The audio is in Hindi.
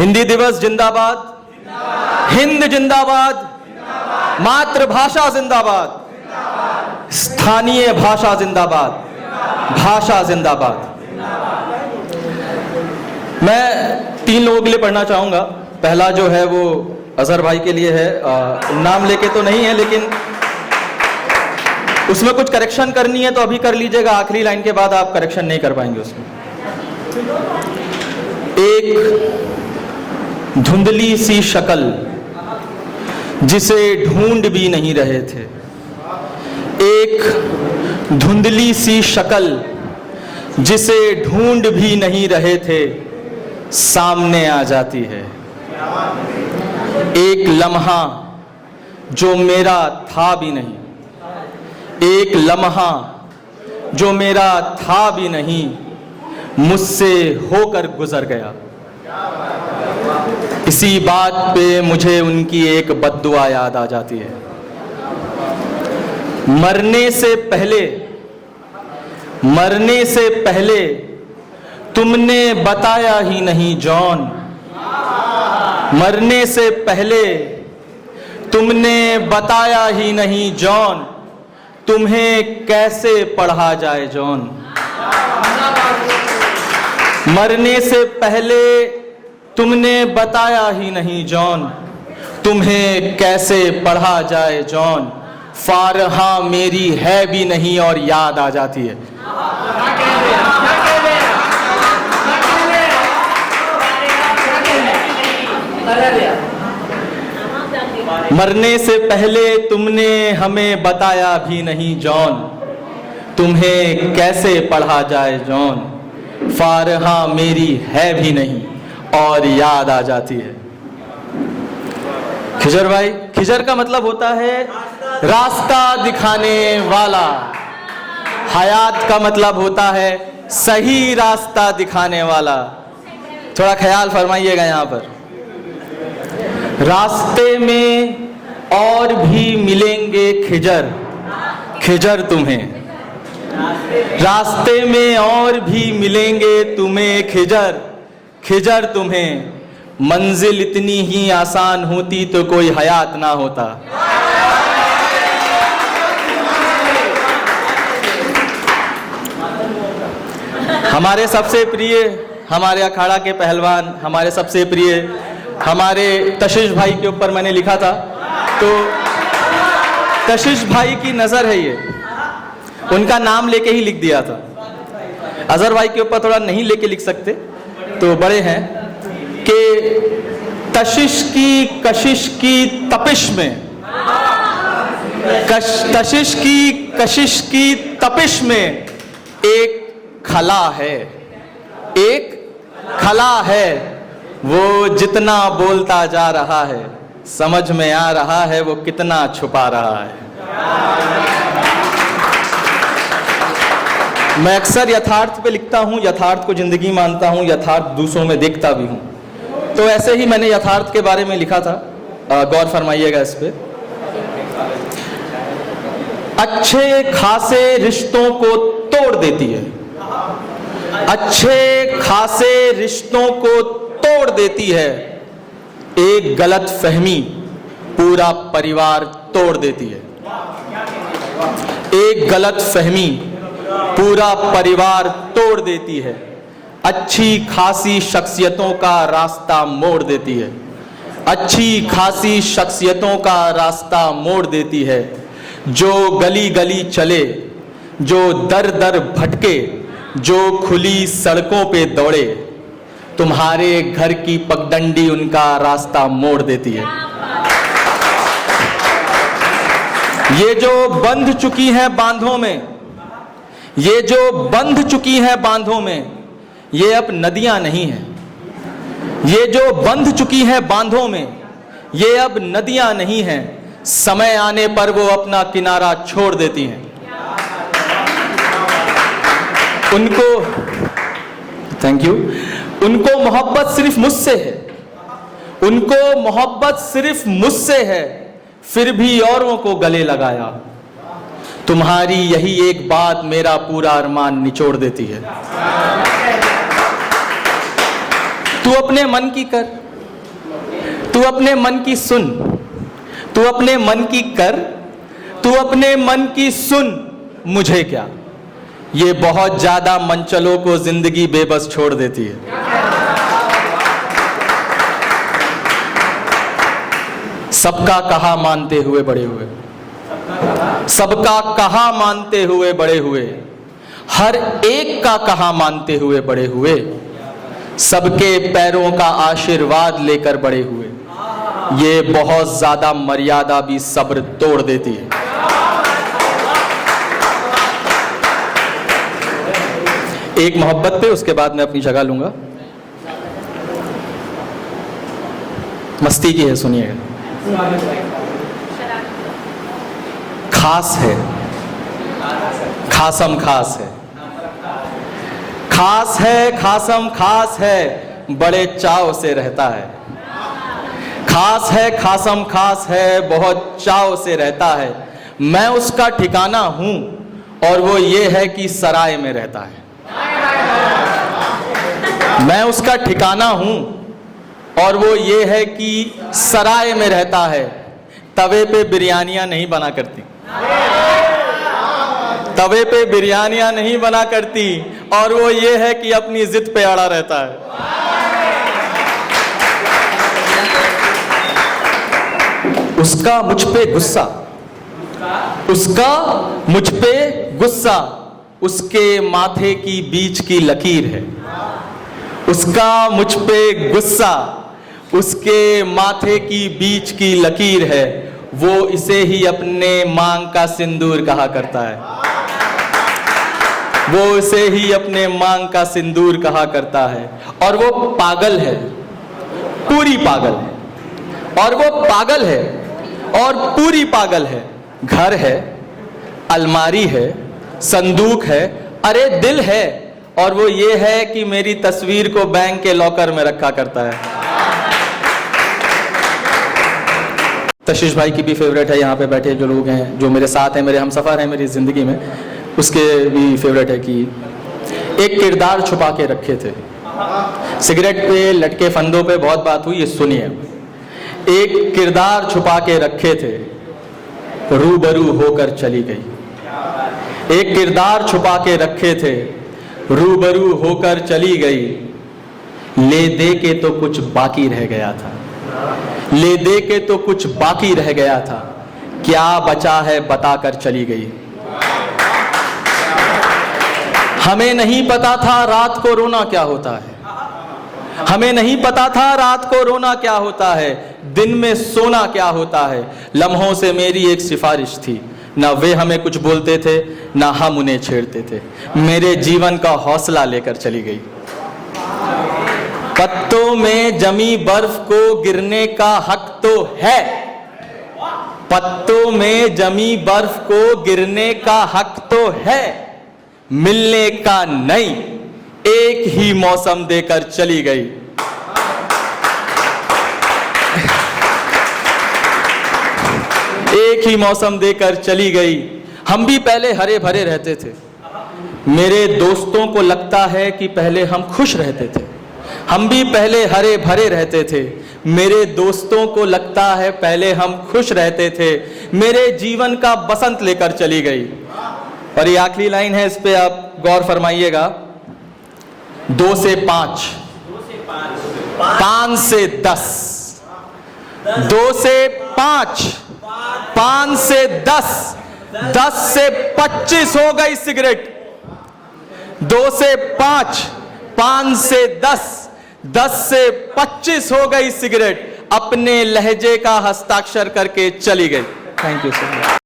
हिंदी दिवस जिंदाबाद, हिंद जिंदाबाद, मातृभाषा जिंदाबाद, स्थानीय भाषा जिंदाबाद, भाषा जिंदाबाद। मैं 3 लोगों के लिए पढ़ना चाहूंगा। पहला जो है वो अजहर भाई के लिए है। नाम लेके तो नहीं है, लेकिन उसमें कुछ करेक्शन करनी है तो अभी कर लीजिएगा, आखिरी लाइन के बाद आप करेक्शन नहीं कर पाएंगे उसमें। एक धुंधली सी शक्ल जिसे ढूंढ भी नहीं रहे थे, एक धुंधली सी शक्ल जिसे ढूंढ भी नहीं रहे थे, सामने आ जाती है। एक लम्हा जो मेरा था भी नहीं, एक लम्हा जो मेरा था भी नहीं, मुझसे होकर गुजर गया। इसी बात पे मुझे उनकी एक बद्दुआ याद आ जाती है। मरने से पहले तुमने बताया ही नहीं जॉन, मरने से पहले तुमने बताया ही नहीं जॉन, तुम्हें कैसे पढ़ा जाए जॉन। मरने से पहले तुमने बताया ही नहीं जॉन, तुम्हें कैसे पढ़ा जाए जॉन। फारहा मेरी है भी नहीं और याद आ जाती है। मरने से पहले तुमने हमें बताया भी नहीं जॉन, तुम्हें कैसे पढ़ा जाए जॉन। फारहा मेरी है भी नहीं और याद आ जाती है। खिजर भाई, खिजर का मतलब होता है रास्ता दिखाने वाला। हयात का मतलब होता है सही रास्ता दिखाने वाला। थोड़ा ख्याल फरमाइएगा यहाँ पर। रास्ते में और भी मिलेंगे खिजर, खिजर तुम्हें। रास्ते में और भी मिलेंगे तुम्हें खिजर, खिजर तुम्हें। मंजिल इतनी ही आसान होती तो कोई हयात ना होता। हमारे सबसे प्रिय, हमारे अखाड़ा के पहलवान, हमारे सबसे प्रिय हमारे तशिश भाई के ऊपर मैंने लिखा था, तो तशिश भाई की नजर है ये, उनका नाम लेके ही लिख दिया था। अजहर भाई के ऊपर थोड़ा नहीं लेके लिख सकते, तो बड़े हैं कि तशिश की कशिश की तपिश में, तशिश की कशिश की तपिश में एक खला है, एक खला है। वो जितना बोलता जा रहा है, समझ में आ रहा है वो कितना छुपा रहा है। मैं अक्सर यथार्थ पे लिखता हूँ, यथार्थ को जिंदगी मानता हूँ, यथार्थ दूसरों में देखता भी हूँ। तो ऐसे ही मैंने यथार्थ के बारे में लिखा था, गौर फरमाइएगा इस पे। अच्छे खासे रिश्तों को तोड़ देती है, अच्छे खासे रिश्तों को तोड़ देती है। एक गलत फहमी पूरा परिवार तोड़ देती है, एक गलत फहमी पूरा परिवार तोड़ देती है। अच्छी खासी शख्सियतों का रास्ता मोड़ देती है, अच्छी खासी शख्सियतों का रास्ता मोड़ देती है। जो गली गली चले, जो दर दर भटके, जो खुली सड़कों पे दौड़े, तुम्हारे घर की पगडंडी उनका रास्ता मोड़ देती है। ये जो बंध चुकी हैं बांधों में, ये जो बंध चुकी हैं बांधों में, ये अब नदियां नहीं हैं। ये जो बंध चुकी हैं बांधों में, ये अब नदियां नहीं हैं। समय आने पर वो अपना किनारा छोड़ देती हैं। उनको, थैंक यू, उनको मोहब्बत सिर्फ मुझसे है, उनको मोहब्बत सिर्फ मुझसे है, फिर भी औरों को गले लगाया। तुम्हारी यही एक बात मेरा पूरा अरमान निचोड़ देती है। तू अपने मन की कर, तू अपने मन की सुन, तू अपने मन की कर, तू अपने मन की सुन, मुझे क्या। ये बहुत ज्यादा मनचलों को जिंदगी बेबस छोड़ देती है। सबका कहा मानते हुए बड़े हुए, सबका कहा मानते हुए बड़े हुए, हर एक का कहा मानते हुए बड़े हुए, सबके पैरों का आशीर्वाद लेकर बड़े हुए। ये बहुत ज्यादा मर्यादा भी सब्र तोड़ देती है। एक मोहब्बत पे, उसके बाद मैं अपनी जगह लूंगा। मस्ती की है, सुनिएगा। खास है, खासम खास है, खास है, खासम खास है, बड़े चाव से रहता है। खास है, खासम खास है, बहुत चाव से रहता है। मैं उसका ठिकाना हूं और वो ये है कि सराय में रहता है। मैं उसका ठिकाना हूं और वो ये है कि सराय में रहता है। तवे पे बिरयानियां नहीं बना करती, तवे पे बिरयानियां नहीं बना करती, और वो ये है कि अपनी जिद पे अड़ा रहता है। उसका मुझ पे गुस्सा, उसका मुझ पे गुस्सा, उसके माथे की बीच की लकीर है। उसका मुझ पे गुस्सा, उसके माथे की बीच की लकीर है। वो इसे ही अपने मांग का सिंदूर कहा करता है। वो इसे ही अपने मांग का सिंदूर कहा करता है। और वो पागल है, पूरी पागल है, और वो पागल है और पूरी पागल है। घर है, अलमारी है, संदूक है, अरे दिल है, और वो ये है कि मेरी तस्वीर को बैंक के लॉकर में रखा करता है। तशीश भाई की भी फेवरेट है, यहाँ पे बैठे जो लोग हैं, जो मेरे साथ हैं, मेरे हमसफर हैं मेरी ज़िंदगी में, उसके भी फेवरेट है कि एक किरदार छुपा के रखे थे। सिगरेट पे, लटके फंदों पे बहुत बात हुई, ये सुनिए। एक किरदार छुपा के रखे थे, रूबरू होकर चली गई। एक किरदार छुपा के रखे थे, रूबरू होकर चली गई। ले दे के तो कुछ बाकी रह गया था, ले दे के तो कुछ बाकी रह गया था, क्या बचा है बताकर चली गई। हमें नहीं पता था रात को रोना क्या होता है, हमें नहीं पता था रात को रोना क्या होता है, दिन में सोना क्या होता है। लम्हों से मेरी एक सिफारिश थी, ना वे हमें कुछ बोलते थे, ना हम उन्हें छेड़ते थे। मेरे जीवन का हौसला लेकर चली गई। पत्तों में जमी बर्फ को गिरने का हक तो है, पत्तों में जमी बर्फ को गिरने का हक तो है, मिलने का नहीं, एक ही मौसम देकर चली गई। एक ही मौसम देकर चली गई। हम भी पहले हरे भरे रहते थे, मेरे दोस्तों को लगता है कि पहले हम खुश रहते थे। हम भी पहले हरे भरे रहते थे, मेरे दोस्तों को लगता है पहले हम खुश रहते थे। मेरे जीवन का बसंत लेकर चली गई। और ये आखिरी लाइन है, इस पे आप गौर फरमाइएगा। 2 से 5, 5 से 10, 2 से 5, 5 से 10, 10 से 25 हो गई सिगरेट। 2 से 5, 5 से 10, 10 से 25 हो गई सिगरेट। अपने लहजे का हस्ताक्षर करके चली गई। Thank you sir.